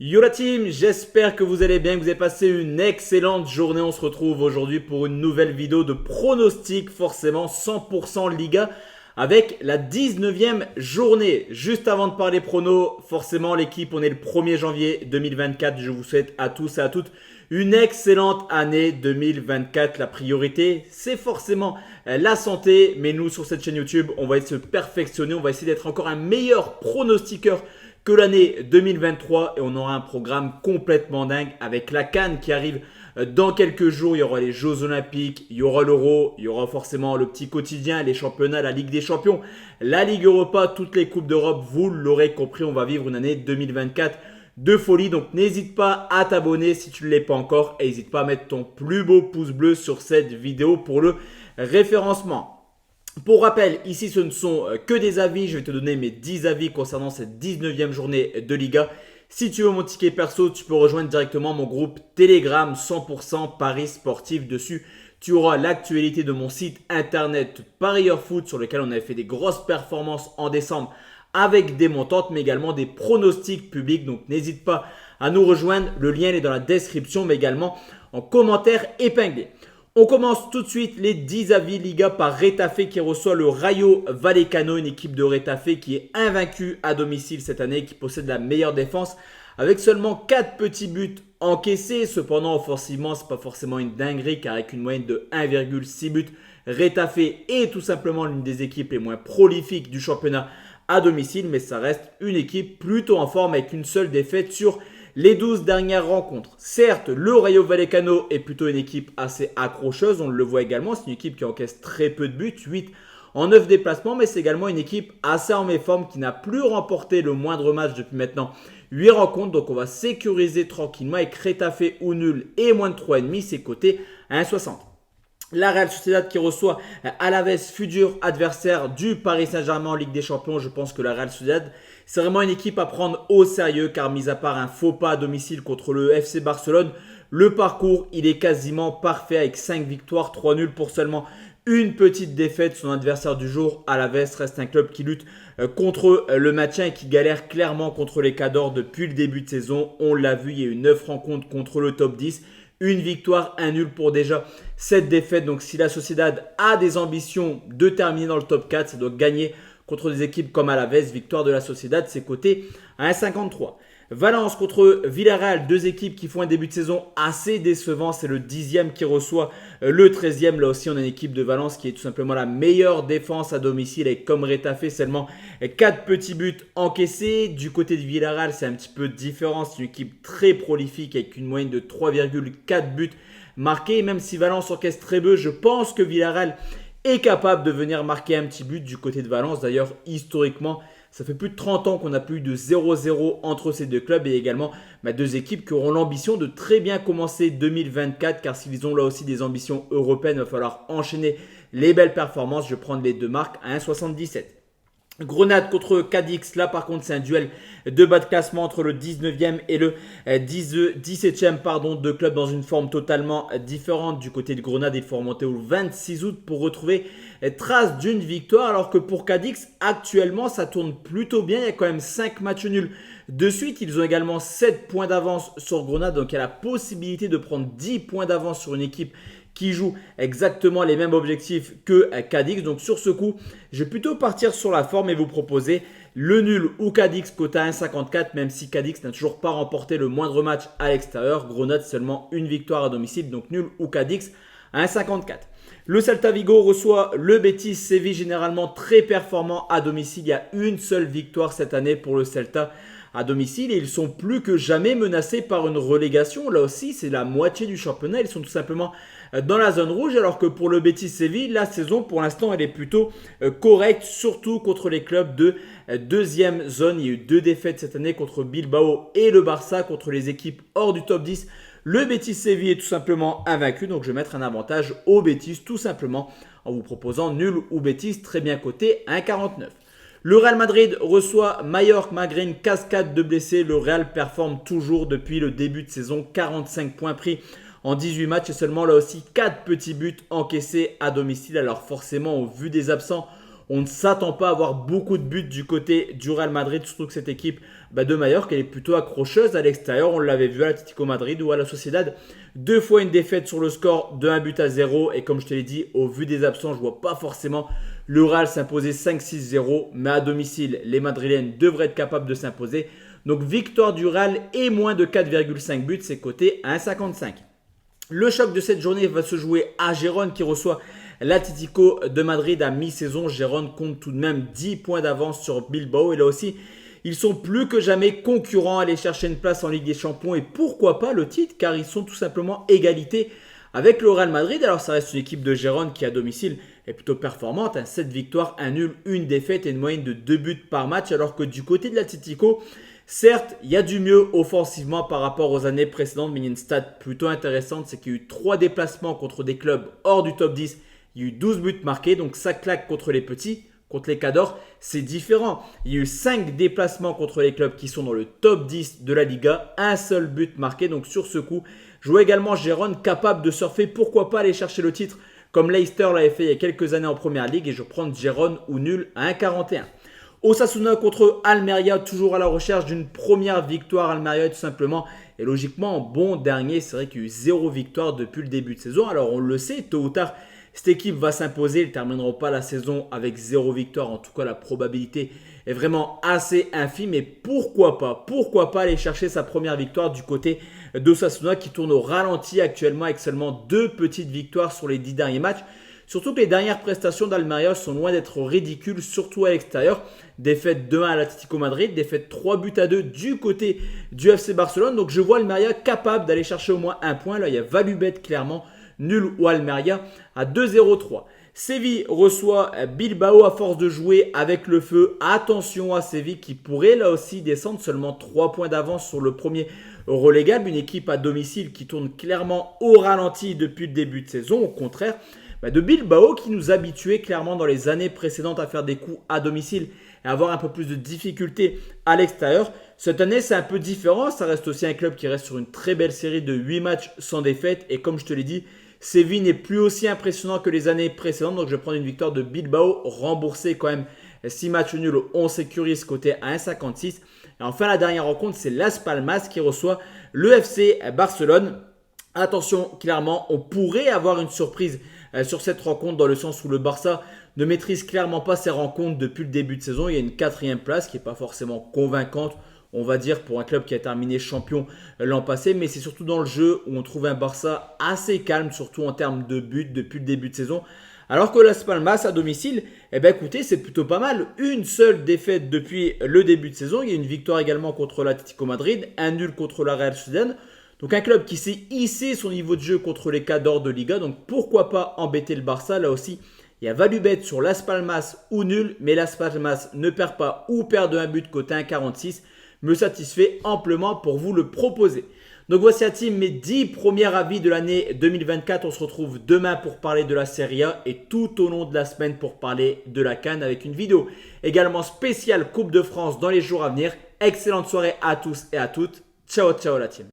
Yo la team, j'espère que vous allez bien, que vous avez passé une excellente journée. On se retrouve aujourd'hui pour une nouvelle vidéo de pronostic, forcément 100% Liga, avec la 19e journée. Juste avant de parler pronos, forcément l'équipe, on est le 1er janvier 2024. Je vous souhaite à tous et à toutes une excellente année 2024. La priorité, c'est forcément la santé. Mais nous, sur cette chaîne YouTube, on va essayer de se perfectionner. On va essayer d'être encore un meilleur pronostiqueur que l'année 2023 et on aura un programme complètement dingue avec la CAN qui arrive dans quelques jours. Il y aura les Jeux Olympiques, il y aura l'Euro, il y aura forcément le petit quotidien, les championnats, la Ligue des Champions, la Ligue Europa, toutes les Coupes d'Europe. Vous l'aurez compris, on va vivre une année 2024 de folie. Donc n'hésite pas à t'abonner si tu ne l'es pas encore et n'hésite pas à mettre ton plus beau pouce bleu sur cette vidéo pour le référencement. Pour rappel, ici ce ne sont que des avis. Je vais te donner mes 10 avis concernant cette 19e journée de Liga. Si tu veux mon ticket perso, tu peux rejoindre directement mon groupe Telegram 100% Paris Sportif. Dessus, tu auras l'actualité de mon site internet Parieur Foot sur lequel on avait fait des grosses performances en décembre avec des montantes mais également des pronostics publics. Donc n'hésite pas à nous rejoindre. Le lien est dans la description mais également en commentaire épinglé. On commence tout de suite les 10 avis Liga par Retafe qui reçoit le Rayo Vallecano, une équipe de Retafe qui est invaincue à domicile cette année, qui possède la meilleure défense avec seulement 4 petits buts encaissés. Cependant, offensivement, ce n'est pas forcément une dinguerie car avec une moyenne de 1,6 buts, Retafe est tout simplement l'une des équipes les moins prolifiques du championnat à domicile, mais ça reste une équipe plutôt en forme avec une seule défaite sur les 12 dernières rencontres. Certes, le Rayo Vallecano est plutôt une équipe assez accrocheuse, on le voit également, c'est une équipe qui encaisse très peu de buts, 8 en 9 déplacements, mais c'est également une équipe assez en méforme qui n'a plus remporté le moindre match depuis maintenant 8 rencontres, donc on va sécuriser tranquillement avec Retafe ou nul et moins de 3,5, c'est coté à 1,60. La Real Sociedad qui reçoit Alaves, futur adversaire du Paris Saint-Germain en Ligue des Champions. Je pense que la Real Sociedad, c'est vraiment une équipe à prendre au sérieux car mis à part un faux pas à domicile contre le FC Barcelone, le parcours il est quasiment parfait avec 5 victoires, 3 nuls pour seulement une petite défaite. Son adversaire du jour, Alaves, reste un club qui lutte contre le maintien et qui galère clairement contre les Cadors depuis le début de saison. On l'a vu, il y a eu 9 rencontres contre le top 10. Une victoire, un nul pour déjà cette défaite. Donc si la Sociedad a des ambitions de terminer dans le top 4, ça doit gagner contre des équipes comme Alaves. Victoire de la Sociedad, c'est coté à 1,53. Valence contre Villarreal, deux équipes qui font un début de saison assez décevant. C'est le 10e qui reçoit le 13e. Là aussi, on a une équipe de Valence qui est tout simplement la meilleure défense à domicile avec comme Retafe seulement 4 petits buts encaissés. Du côté de Villarreal, c'est un petit peu différent. C'est une équipe très prolifique avec une moyenne de 3,4 buts marqués. Et même si Valence encaisse très peu, je pense que Villarreal est capable de venir marquer un petit but du côté de Valence. D'ailleurs, historiquement, ça fait plus de 30 ans qu'on n'a plus eu de 0-0 entre ces deux clubs et également deux équipes qui auront l'ambition de très bien commencer 2024 car s'ils ont là aussi des ambitions européennes, il va falloir enchaîner les belles performances. Je vais prendre les deux marques à 1,77. Grenade contre Cadix, là par contre c'est un duel de bas de classement entre le 19e et le 17e, deux clubs dans une forme totalement différente. Du côté de Grenade, il faut remonter au 26 août pour retrouver trace d'une victoire, alors que pour Cadix actuellement ça tourne plutôt bien. Il y a quand même 5 matchs nuls de suite. Ils ont également 7 points d'avance sur Grenade, donc il y a la possibilité de prendre 10 points d'avance sur une équipe qui joue exactement les mêmes objectifs que Cadix. Donc sur ce coup, je vais plutôt partir sur la forme et vous proposer le nul ou Cadix coté à 1,54, même si Cadix n'a toujours pas remporté le moindre match à l'extérieur. Grenade seulement une victoire à domicile, donc nul ou Cadix à 1,54. Le Celta Vigo reçoit le Betis Séville, généralement très performant à domicile. Il y a une seule victoire cette année pour le Celta à domicile et ils sont plus que jamais menacés par une relégation. Là aussi, c'est la moitié du championnat. Ils sont tout simplement dans la zone rouge, alors que pour le Betis Séville, la saison pour l'instant elle est plutôt correcte, surtout contre les clubs de deuxième zone. Il y a eu 2 défaites cette année contre Bilbao et le Barça. Contre les équipes hors du top 10, le Betis Séville est tout simplement invaincu, donc je vais mettre un avantage au Betis tout simplement en vous proposant nul ou Betis très bien coté à 1,49. Le Real Madrid reçoit Mallorca malgré une cascade de blessés. Le Real performe toujours depuis le début de saison, 45 points pris en 18 matchs et seulement là aussi 4 petits buts encaissés à domicile. Alors forcément, au vu des absents, On ne s'attend pas à avoir beaucoup de buts du côté du Real Madrid, surtout que cette équipe de Mallorca, elle est plutôt accrocheuse à l'extérieur. On l'avait vu à l'Atlético Madrid ou à la Sociedad. 2 fois une défaite sur le score de 1-0. Et comme je te l'ai dit, au vu des absents, je ne vois pas forcément le Real s'imposer 5-6-0. Mais à domicile, les Madrilènes devraient être capables de s'imposer. Donc victoire du Real et moins de 4,5 buts, c'est coté à 1,55. Le choc de cette journée va se jouer à Gérone qui reçoit l'Atlético de Madrid à mi-saison. Gérone compte tout de même 10 points d'avance sur Bilbao. Et là aussi, ils sont plus que jamais concurrents à aller chercher une place en Ligue des Champions. Et pourquoi pas le titre, car ils sont tout simplement égalité avec le Real Madrid. Alors ça reste une équipe de Gérone qui à domicile est plutôt performante. 7 victoires, 1 nul, 1 défaite et une moyenne de 2 buts par match. Alors que du côté de l'Atlético, certes, il y a du mieux offensivement par rapport aux années précédentes, mais il y a une stat plutôt intéressante, c'est qu'il y a eu 3 déplacements contre des clubs hors du top 10. Il y a eu 12 buts marqués, donc ça claque contre les petits, contre les cadors, c'est différent. Il y a eu 5 déplacements contre les clubs qui sont dans le top 10 de la Liga, un seul but marqué, donc sur ce coup, je vois également Gérone capable de surfer, pourquoi pas aller chercher le titre comme Leicester l'avait fait il y a quelques années en Première Ligue et je prends Gérone ou nul à 1,41. Osasuna contre Almeria, toujours à la recherche d'une première victoire. Almeria tout simplement et logiquement bon dernier. C'est vrai qu'il y a eu 0 victoire depuis le début de saison. Alors on le sait, tôt ou tard, cette équipe va s'imposer. Ils ne termineront pas la saison avec 0 victoire. En tout cas, la probabilité est vraiment assez infime. Et pourquoi pas aller chercher sa première victoire du côté d'Osasuna qui tourne au ralenti actuellement avec seulement 2 petites victoires sur les 10 derniers matchs. Surtout que les dernières prestations d'Almeria sont loin d'être ridicules, surtout à l'extérieur. Défaite 2-1 à l'Atlético Madrid, défaite 3-2 du côté du FC Barcelone. Donc je vois Almeria capable d'aller chercher au moins un point. Là, il y a Valubet clairement, nul ou Almeria à 2-0-3. Séville reçoit Bilbao à force de jouer avec le feu. Attention à Séville qui pourrait là aussi descendre seulement 3 points d'avance sur le premier relégable. Une équipe à domicile qui tourne clairement au ralenti depuis le début de saison. Au contraire, de Bilbao qui nous habituait clairement dans les années précédentes à faire des coups à domicile et avoir un peu plus de difficultés à l'extérieur. Cette année, c'est un peu différent. Ça reste aussi un club qui reste sur une très belle série de 8 matchs sans défaite. Et comme je te l'ai dit, Séville n'est plus aussi impressionnant que les années précédentes. Donc, je vais prendre une victoire de Bilbao remboursée quand même 6 matchs nuls. On sécurise côté à 1,56. Et enfin, la dernière rencontre, c'est Las Palmas qui reçoit le FC Barcelone. Attention, clairement, on pourrait avoir une surprise sur cette rencontre dans le sens où le Barça ne maîtrise clairement pas ses rencontres depuis le début de saison. Il y a une 4e place qui n'est pas forcément convaincante, on va dire, pour un club qui a terminé champion l'an passé. Mais c'est surtout dans le jeu où on trouve un Barça assez calme, surtout en termes de buts depuis le début de saison. Alors que Las Palmas à domicile, écoutez, c'est plutôt pas mal. Une seule défaite depuis le début de saison. Il y a une victoire également contre l'Atlético Madrid, un nul contre la Real Sociedad. Donc un club qui s'est hissé son niveau de jeu contre les cadors de Liga. Donc pourquoi pas embêter le Barça. Là aussi, il y a Valubet sur Las Palmas ou nul. Mais Las Palmas ne perd pas ou perd de un but côté 1,46. Me satisfait amplement pour vous le proposer. Donc voici à team mes 10 premiers avis de l'année 2024. On se retrouve demain pour parler de la Serie A et tout au long de la semaine pour parler de la CAN avec une vidéo également spéciale Coupe de France dans les jours à venir. Excellente soirée à tous et à toutes. Ciao, ciao la team.